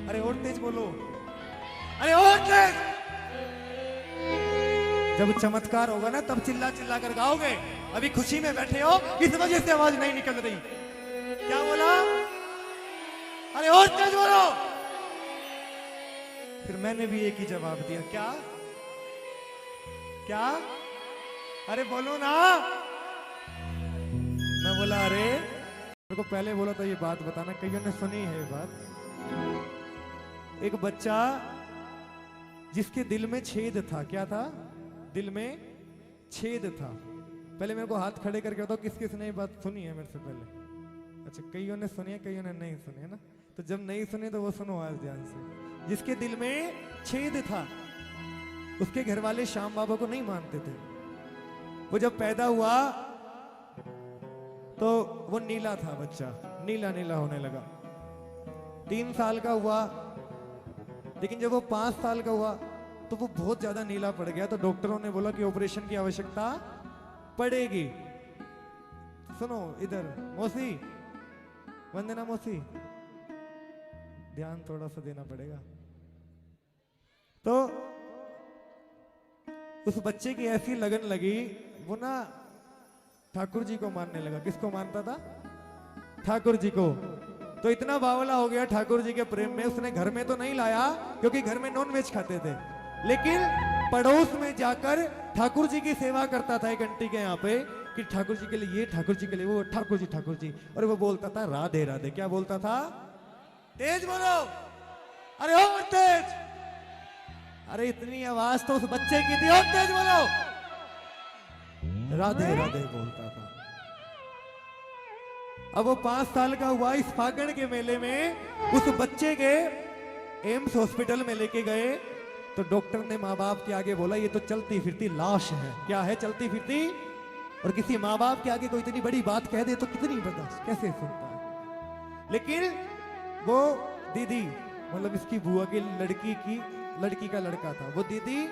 अरे और तेज बोलो, अरे और तेज। जब चमत्कार होगा ना तब चिल्ला चिल्ला कर गाओगे। अभी खुशी में बैठे हो इस वजह से आवाज नहीं निकल रही। क्या बोला? अरे और तेज बोलो। फिर मैंने भी एक ही जवाब दिया, क्या क्या? अरे बोलो ना। मैं बोला अरे मेरे को पहले बोला था ये बात बताना, कईयों ने सुनी है ये बात। एक बच्चा जिसके दिल में छेद था, क्या था? दिल में छेद था। पहले मेरे को हाथ खड़े करके बताओ किस किस ने ये बात सुनी है मेरे से पहले? अच्छा, कईयों ने सुनी है, कईयों ने नहीं सुनी है ना। तो जब नहीं सुनी तो वो सुनो आज ध्यान से। जिसके दिल में छेद था, उसके घर वाले श्याम बाबा को नहीं मानते थे। वो जब पैदा हुआ तो वो नीला था बच्चा, नीला नीला होने लगा। 3 साल का हुआ, लेकिन जब वो 5 साल का हुआ तो वो बहुत ज्यादा नीला पड़ गया। तो डॉक्टरों ने बोला कि ऑपरेशन की आवश्यकता पड़ेगी। सुनो इधर, मौसी, वंदना मौसी, ध्यान थोड़ा सा देना पड़ेगा। तो उस बच्चे की ऐसी लगन लगी, वो ना ठाकुर जी को मानने लगा। किसको मानता था? ठाकुर जी को। तो इतना बावला हो गया ठाकुर जी के प्रेम में, उसने घर में तो नहीं लाया क्योंकि घर में नॉन वेज खाते थे, लेकिन पड़ोस में जाकर ठाकुर जी की सेवा करता था एक आंटी के यहाँ पे, कि ठाकुर जी के लिए ये, ठाकुर जी के लिए वो, ठाकुर जी ठाकुर जी। और वो बोलता था राधे राधे। क्या बोलता था? तेज बोलो, अरे और तेज। अरे इतनी आवाज तो उस बच्चे की थी, और तेज बोलो। राधे राधे बोलता था। अब वो 5 साल का हुआ। इस फागण के मेले में उस बच्चे के एम्स हॉस्पिटल में लेके गए तो डॉक्टर ने माँ बाप के आगे बोला ये तो चलती फिरती लाश है। क्या है? चलती फिरती। और किसी माँ बाप के आगे कोई इतनी बड़ी बात कह दे तो कितनी बर्दाश्त, कैसे सुनता है। लेकिन वो दीदी, मतलब इसकी बुआ की लड़की का लड़का था, वो दीदी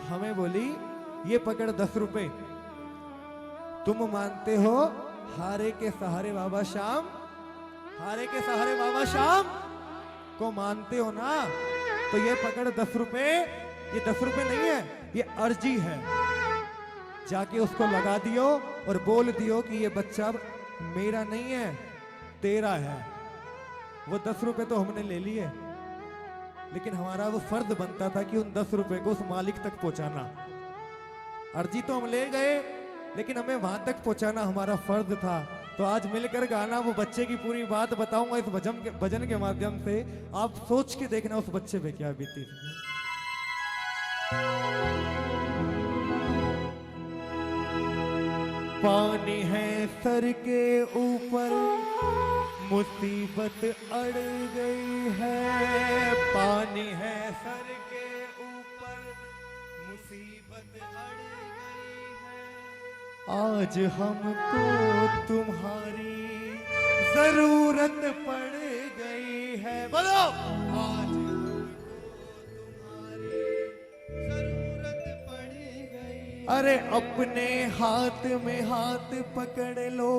हमें बोली ये पकड़ 10 रुपए, तुम मानते हो हारे के सहारे बाबा श्याम, हारे के सहारे बाबा श्याम को मानते हो ना, तो ये पकड़ 10 रुपए। ये 10 रुपए नहीं है, ये अर्जी है। जाके उसको लगा दियो और बोल दियो कि ये बच्चा मेरा नहीं है, तेरा है। वो 10 रुपए तो हमने ले लिए, लेकिन हमारा वो फर्ज बनता था कि उन 10 रुपए को उस मालिक तक पहुंचाना। अर्जी तो हम ले गए, लेकिन हमें वहां तक पहुंचाना हमारा फर्ज था। तो आज मिलकर गाना वो बच्चे की पूरी बात बताऊंगा इस भजन के माध्यम से। आप सोच के देखना उस बच्चे पे क्या बीती। पानी है सर के ऊपर, मुसीबत अड़ गई है। पानी है सर के ऊपर, मुसीबत अड़ गई है। आज हमको तुम्हारी जरूरत पड़ गई है। बोलो, आज अरे अपने हाथ में हाथ पकड़ लो,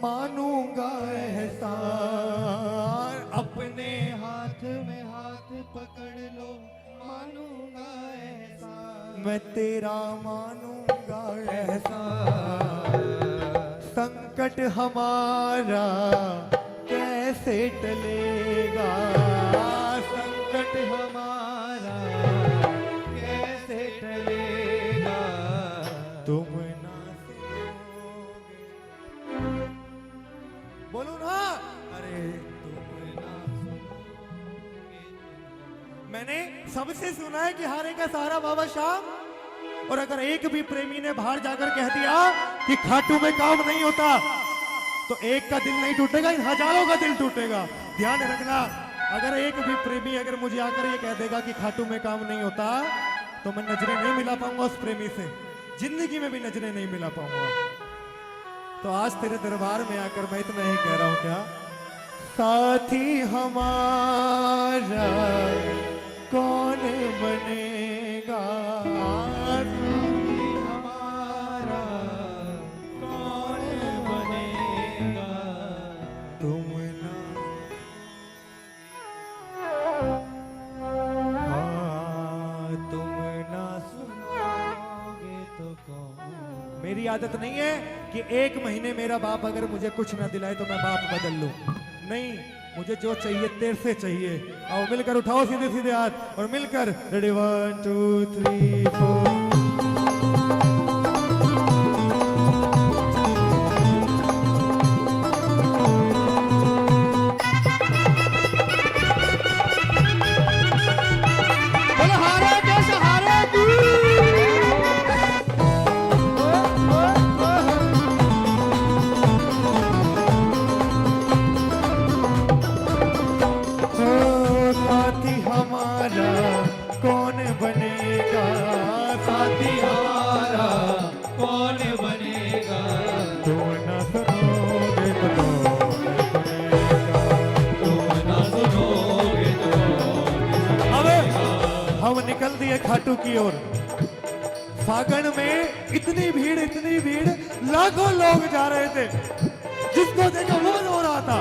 मानूंगा एहसान। अपने हाथ में हाथ पकड़ लो, मानूंगा एहसान। मैं तेरा मानूंगा एहसान। संकट हमारा कैसे टलेगा, संकट हमारा कैसे टलेगा, तुम ना सुनोगे। बोलो ना, अरे तुम ना सुनोगे। मैंने सबसे सुना है कि हारे का सहारा बाबा श्याम। और अगर एक भी प्रेमी ने बाहर जाकर कह दिया कि खाटू में काम नहीं होता, तो एक का दिल नहीं टूटेगा, इन हजारों का दिल टूटेगा। ध्यान रखना, अगर एक भी प्रेमी अगर मुझे आकर ये कह देगा कि खाटू में काम नहीं होता, तो मैं नजरें नहीं मिला पाऊंगा उस प्रेमी से, जिंदगी में भी नजरें नहीं मिला पाऊंगा। तो आज तेरे दरबार में आकर मैं इतना ही कह रहा हूं, क्या साथी हमारा कौन बनेगा, साथी हमारा कौन बनेगा, तुम ना मेरी आदत नहीं है कि 1 महीने मेरा बाप अगर मुझे कुछ ना दिलाए तो मैं बाप बदल लूं। नहीं, मुझे जो चाहिए तेरे से चाहिए। आओ मिलकर उठाओ सीधे सीधे हाथ और मिलकर रेडी 1 2 3 4। कौन बनेगा साथी हमारा, कौन बनेगा? तुम ना सुनोगे तो कौन सुनेगा, तुम ना सुनोगे तो कौन। अब हम निकल दिए खाटू की ओर। फागण में इतनी भीड़, लाखों लोग जा रहे थे। जिसको देखा वो रो रहा था।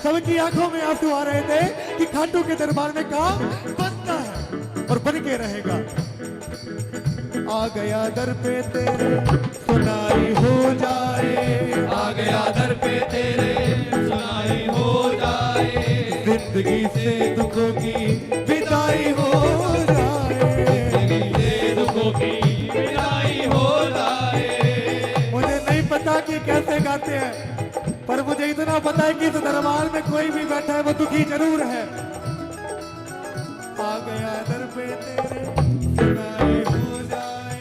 सबकी आंखों में आंसू आ रहे थे कि खाटू के दरबार में काम बनता है और बन के रहेगा। आ गया दर पे तेरे सुनाई हो जाए, आ गया दर पे तेरे सुनाई हो जाए, जिंदगी से दुखों की विदाई हो जाए, जिंदगी से दुखों की विदाई हो जाए। मुझे नहीं पता कि कैसे गाते हैं, पर मुझे इतना पता है कि इस दरबार में कोई भी बैठा है वो दुखी जरूर है। आ गया दर पे तेरे सुनाई हो जाए,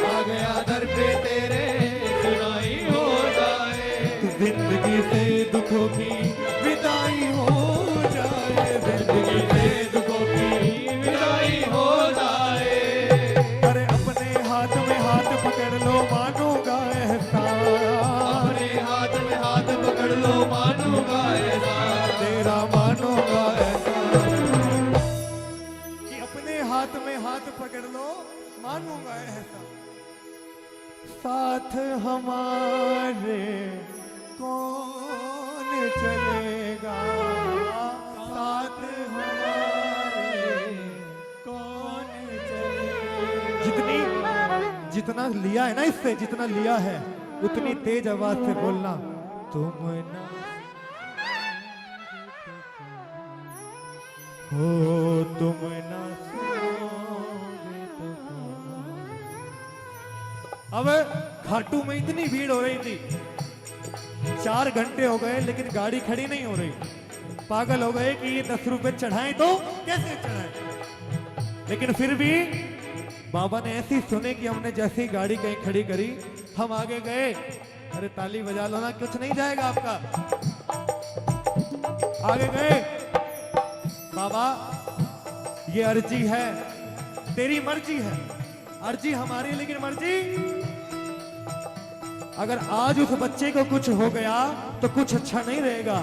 आ गया दर पे तेरे सुनाई हो जाए, जिंदगी से दुखों की विदाई हो जाए, जिंदगी से दुखों की विदाई हो जाए। अरे अपने हाथ में हाथ पकड़ लो मानूंगा एहसान, अपने हाथ में हाथ पकड़ लो मानूंगा एहसान, तेरा मानूंगा एहसान। हाथ में हाथ पकड़ लो मानूंगा ऐसा। साथ हमारे कौन चलेगा, साथ हमारे कौन चलेगा। जितना लिया है ना इससे, जितना लिया है उतनी तेज आवाज से बोलना। तुम ना हो, तुम ना। अब खाटू में इतनी भीड़ हो रही थी, 4 घंटे हो गए लेकिन गाड़ी खड़ी नहीं हो रही। पागल हो गए कि ये 10 रुपए चढ़ाएं तो कैसे चढ़ाएं। लेकिन फिर भी बाबा ने ऐसी सुने कि हमने जैसे ही गाड़ी कहीं खड़ी करी, हम आगे गए। अरे ताली बजा लो ना, कुछ नहीं जाएगा आपका। आगे गए। बाबा ये अर्जी है, तेरी मर्जी है। अर्जी हमारी लेकिन मर्जी। अगर आज उस बच्चे को कुछ हो गया तो कुछ अच्छा नहीं रहेगा।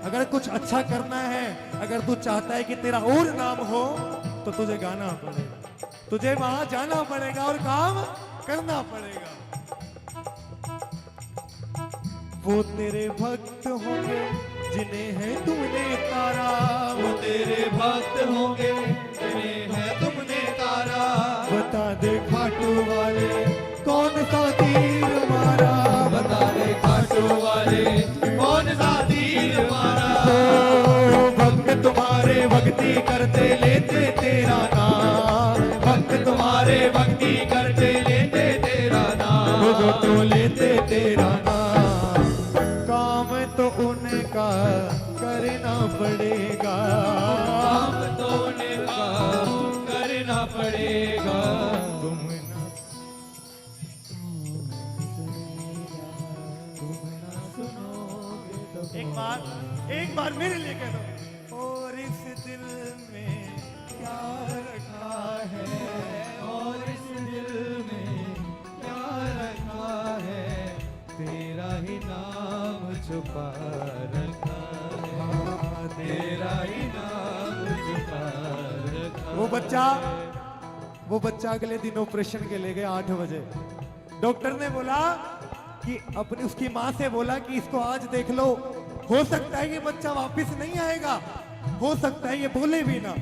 अगर कुछ अच्छा करना है, अगर तू चाहता है कि तेरा और नाम हो, तो तुझे गाना पड़ेगा, तुझे वहां जाना पड़ेगा और काम करना पड़ेगा। वो तेरे भक्त होंगे जिन्हें है तुमने तारा, वो तेरे भक्त होंगे जिन्हें है तुमने तारा। बता दे खाटू वाले कौन सा तीर मारा, बता दे खाटू वाले कौन सा तीर मारा। भक्त तुम्हारे भक्ति करते लेते तेरा नाम, भक्त तुम्हारे भक्ति करते लेते तेरा नाम, तो लेते तेरा नाम। काम तो उनका करना पड़ेगा, काम तो उनका करना पड़ेगा। तुम ना सुनोगे तो एक बार मेरे लिए कह दो। और इस दिल में क्या रखा है, और इस दिल में क्या रखा है, तेरा ही नाम छुपा रखा है, तेरा ही नाम छुपा रखा। वो बच्चा अगले दिन ऑपरेशन के ले गए 8 बजे। डॉक्टर ने बोला कि अपनी उसकी माँ से बोला कि इसको आज देख लो, हो सकता है ये बच्चा वापस नहीं आएगा, हो सकता है ये बोले भी ना।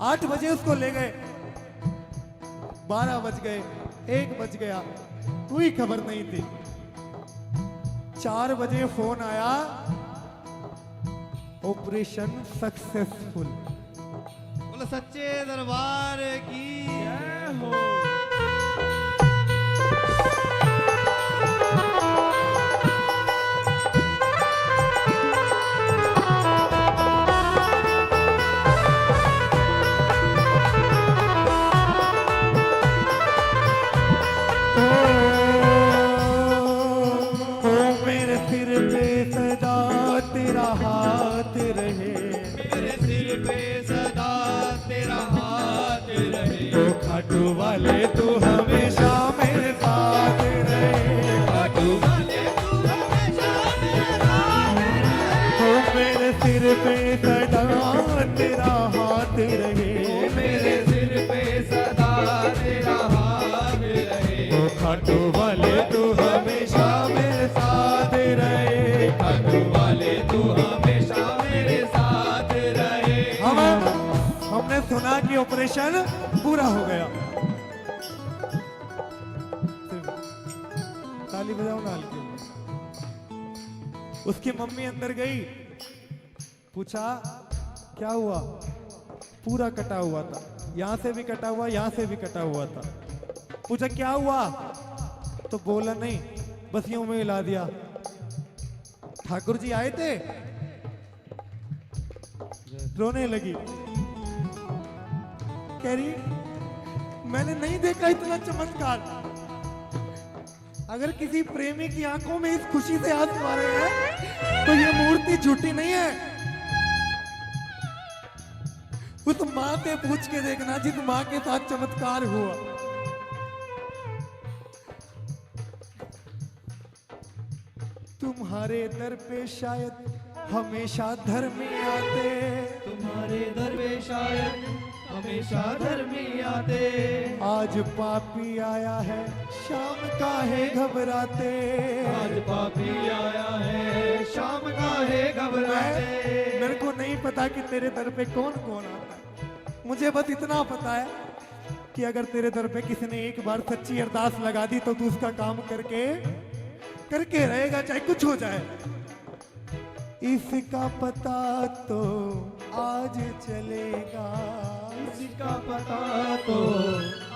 8 बजे उसको ले गए, 12 बज गए, 1 बज गया, कोई खबर नहीं थी। 4 बजे फोन आया, ऑपरेशन सक्सेसफुल। बोलो सच्चे दरबार की जय हो। मेरे सिर पे सदा तेरा हाथ रहे, मेरे सिर पे सदा तेरा हाथ रहे। ओ खाटू वाले तू हमेशा मेरे साथ रहे, खाटू वाले तू हमेशा मेरे साथ रहे। ओ मेरे सिर पे सदा तेरा हाथ रहे, मेरे सिर पे सदा तेरा हाथ रहे। ओ खाटू वाले तू हमेशा मेरे साथ रहे, खाटू वाले तू हमेशा मेरे साथ रहे। हमने सुना कि ऑपरेशन पूरा हो गया। ताली बजाओ ना हल्की। उसकी मम्मी अंदर गई, पूछा क्या हुआ? पूरा कटा हुआ था, यहां से भी कटा हुआ, यहां से भी कटा हुआ था। पूछा क्या हुआ? तो बोला नहीं, बस यूं में हिला दिया। ठाकुर जी आए थे, रोने लगी, कह रही मैंने नहीं देखा इतना चमत्कार। अगर किसी प्रेमी की आंखों में इस खुशी से आंसू आ रहे हैं तो ये मूर्ति झूठी नहीं है। उस मां से पूछ के देखना जिस मां के साथ चमत्कार हुआ। तुम्हारे दर पे शायद हमेशा धर्मी आते, तुम्हारे दर पे शायद हमेशा धर्मी आते। आज पापी आया है शाम काहे घबराते। आज पापी आया है शाम काहे घबराते। मेरे को नहीं पता कि तेरे दर पे कौन कौन आता है, मुझे बस इतना पता है कि अगर तेरे दर पे किसी ने एक बार सच्ची अरदास लगा दी तो तू उसका काम करके रहेगा, चाहे कुछ हो जाए। इसका पता तो आज चलेगा, इसका पता तो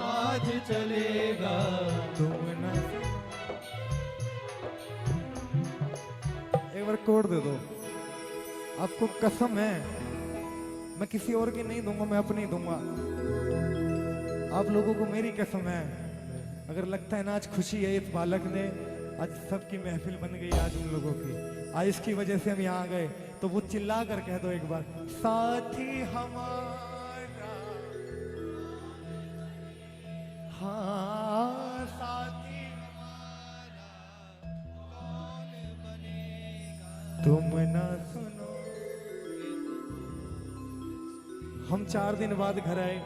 आज चलेगा। तुम न एक बार कोड दे दो। आपको कसम है, मैं किसी और की नहीं दूंगा, मैं अपनी दूंगा। आप लोगों को मेरी कसम है। अगर लगता है ना आज खुशी है इस बालक ने, आज सबकी महफिल बन गई आज उन लोगों की, आज इसकी वजह से हम यहाँ आ गए, तो वो चिल्ला कर कह दो एक बार, साथी हमारा, हाँ साथी हमारा कौन बनेगा, तुम ना सुनो। हम 4 दिन बाद घर आए,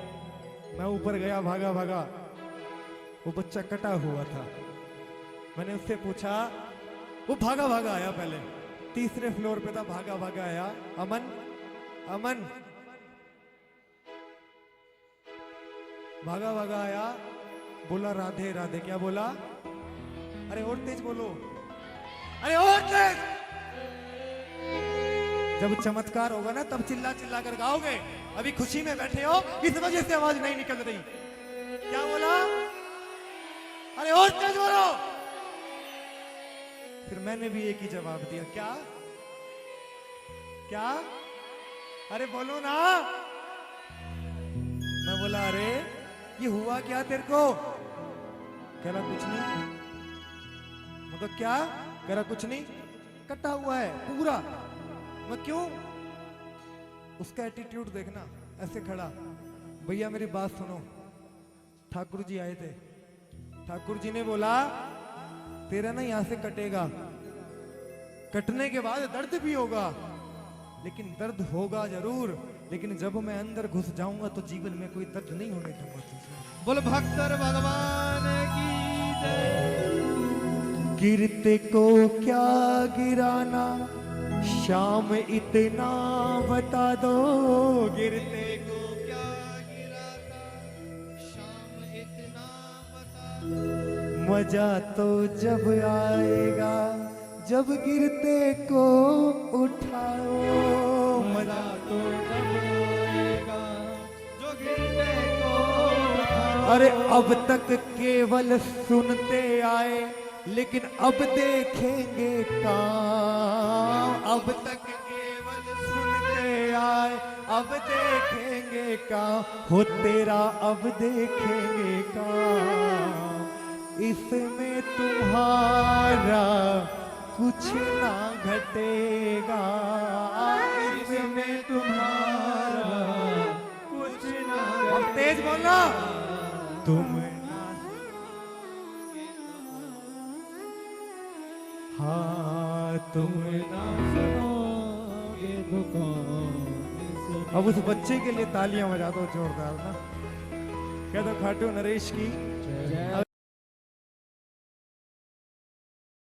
मैं ऊपर गया भागा भागा, वो बच्चा कटा हुआ था। मैंने उससे पूछा, वो भागा भागा आया, पहले 3रे फ्लोर पे था, भागा भागा आया, अमन अमन, भागा भागा आया, बोला राधे राधे। क्या बोला? अरे और तेज बोलो, अरे और तेज। जब चमत्कार होगा ना तब चिल्ला चिल्ला कर गाओगे। अभी खुशी में बैठे हो इस वजह से आवाज नहीं निकल रही। क्या बोला? अरे और तेज बोलो। फिर मैंने भी एक ही जवाब दिया, क्या क्या? अरे बोलो ना। मैं बोला अरे ये हुआ क्या तेरे को? कह रहा कुछ नहीं। मतलब क्या? कह रहा कुछ नहीं, कटा हुआ है पूरा। मैं क्यों? उसका एटीट्यूड देखना, ऐसे खड़ा। भैया मेरी बात सुनो, ठाकुर जी आए थे, ठाकुर जी ने बोला तेरा ना यहां से कटेगा, कटने के बाद दर्द भी होगा, लेकिन दर्द होगा जरूर, लेकिन जब मैं अंदर घुस जाऊंगा तो जीवन में कोई दर्द नहीं होने दूंगा तुझे। बोल भक्तर भगवान की जय। गिरते को क्या गिराना, शाम इतना बता दो। गिरते को क्या गिराता, शाम इतना बता दो। मजा तो जब आएगा जब गिरते को उठाओ, मजा तो जब आएगा जो गिरते को उठाओ। अरे अब तक केवल सुनते आए लेकिन अब देखेंगे काम, अब तक केवल सुनते आए अब देखेंगे काम, हो तेरा अब देखेंगे काम, इसमें तुम्हारा कुछ ना घटेगा, इसमें तुम्हारा कुछ ना अब तेज बोलना, तुम हाँ तुम ना सुनोगे तो कौन सुने। अब उस बच्चे के लिए तालियां बजा दो जोरदार ना, कह दो खाटू नरेश की। जय